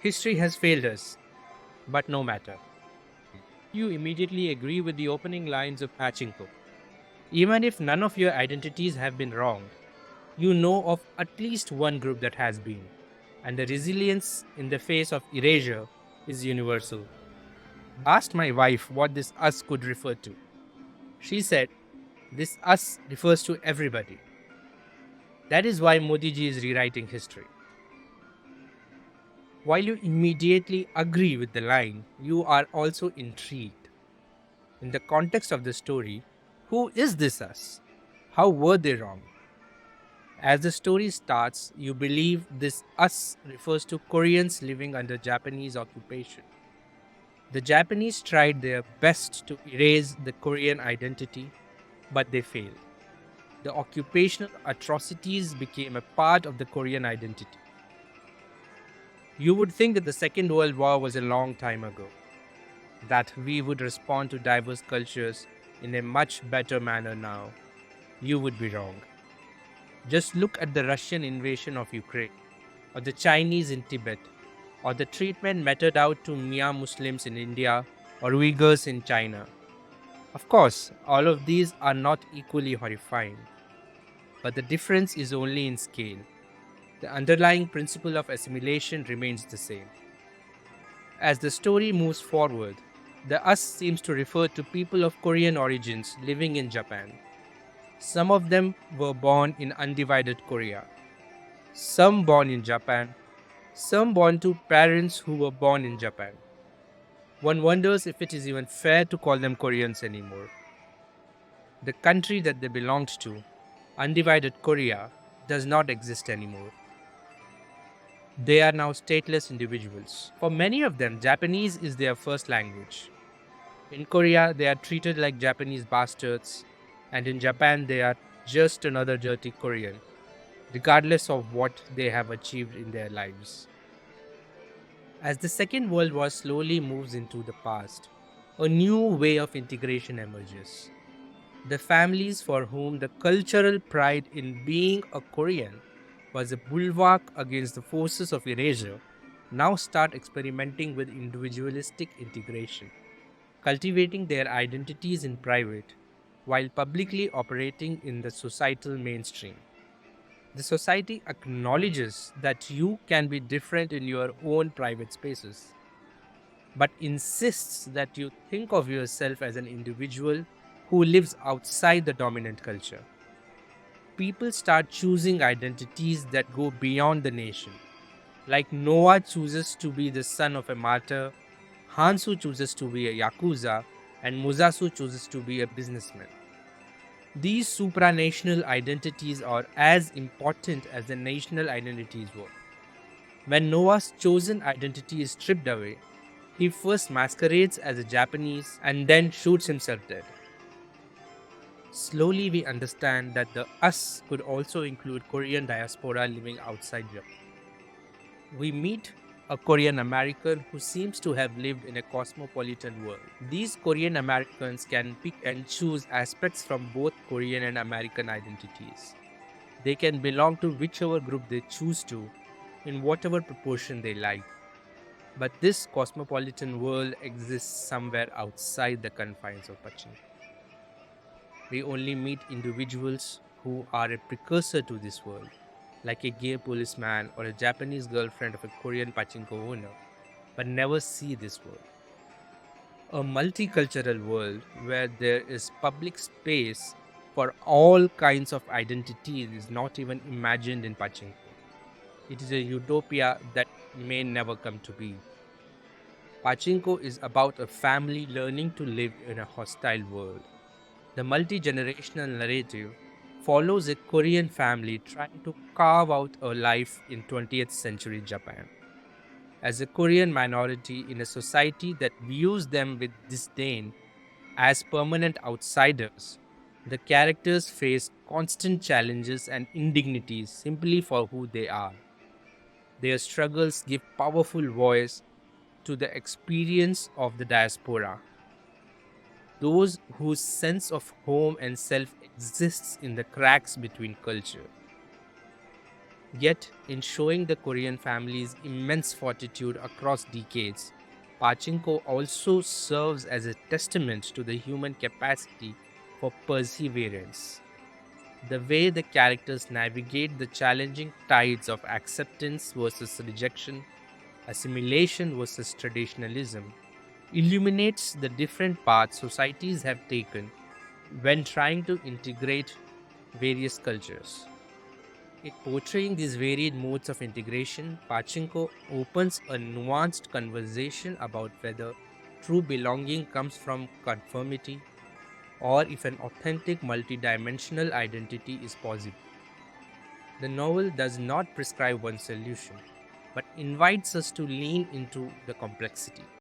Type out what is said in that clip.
History has failed us, but no matter. You immediately agree with the opening lines of Pachinko. Even if none of your identities have been wronged, you know of at least one group that has been, and the resilience in the face of erasure is universal. I asked my wife what this us could refer to. She said, this us refers to everybody. That is why Modi ji is rewriting history. While you immediately agree with the line, you are also intrigued. In the context of the story, who is this us? How were they wrong? As the story starts, you believe this us refers to Koreans living under Japanese occupation. The Japanese tried their best to erase the Korean identity, but they failed. The occupational atrocities became a part of the Korean identity. You would think that the Second World War was a long time ago, that we would respond to diverse cultures in a much better manner now. You would be wrong. Just look at the Russian invasion of Ukraine, or the Chinese in Tibet, or the treatment meted out to Mia Muslims in India or Uyghurs in China. Of course, all of these are not equally horrifying, but the difference is only in scale. The underlying principle of assimilation remains the same. As the story moves forward, the us seems to refer to people of Korean origins living in Japan. Some of them were born in undivided Korea, some born in Japan, some born to parents who were born in Japan. One wonders if it is even fair to call them Koreans anymore. The country that they belonged to, undivided Korea, does not exist anymore. They are now stateless individuals. For many of them, Japanese is their first language. In Korea, they are treated like Japanese bastards, and in Japan, they are just another dirty Korean, regardless of what they have achieved in their lives. As the Second World War slowly moves into the past, a new way of integration emerges. The families for whom the cultural pride in being a Korean was a bulwark against the forces of erasure now start experimenting with individualistic integration, cultivating their identities in private while publicly operating in the societal mainstream. The society acknowledges that you can be different in your own private spaces, but insists that you think of yourself as an individual who lives outside the dominant culture. People start choosing identities that go beyond the nation. Like Noah chooses to be the son of a martyr, Hansu chooses to be a yakuza, and Musasu chooses to be a businessman. These supranational identities are as important as the national identities were. When Noah's chosen identity is stripped away, he first masquerades as a Japanese and then shoots himself dead. Slowly, we understand that the us could also include Korean diaspora living outside Japan. We meet a Korean American who seems to have lived in a cosmopolitan world. These Korean Americans can pick and choose aspects from both Korean and American identities. They can belong to whichever group they choose to, in whatever proportion they like. But this cosmopolitan world exists somewhere outside the confines of Pachinko. We only meet individuals who are a precursor to this world, like a gay policeman or a Japanese girlfriend of a Korean pachinko owner, but never see this world. A multicultural world where there is public space for all kinds of identities is not even imagined in pachinko. It is a utopia that may never come to be. Pachinko is about a family learning to live in a hostile world. The multi-generational narrative follows a Korean family trying to carve out a life in 20th century Japan. As a Korean minority in a society that views them with disdain as permanent outsiders, the characters face constant challenges and indignities simply for who they are. Their struggles give powerful voice to the experience of the diaspora, those whose sense of home and self exists in the cracks between culture. Yet, in showing the Korean family's immense fortitude across decades, Pachinko also serves as a testament to the human capacity for perseverance. The way the characters navigate the challenging tides of acceptance versus rejection, assimilation versus traditionalism, illuminates the different paths societies have taken when trying to integrate various cultures. In portraying these varied modes of integration, Pachinko opens a nuanced conversation about whether true belonging comes from conformity or if an authentic multidimensional identity is possible. The novel does not prescribe one solution, but invites us to lean into the complexity.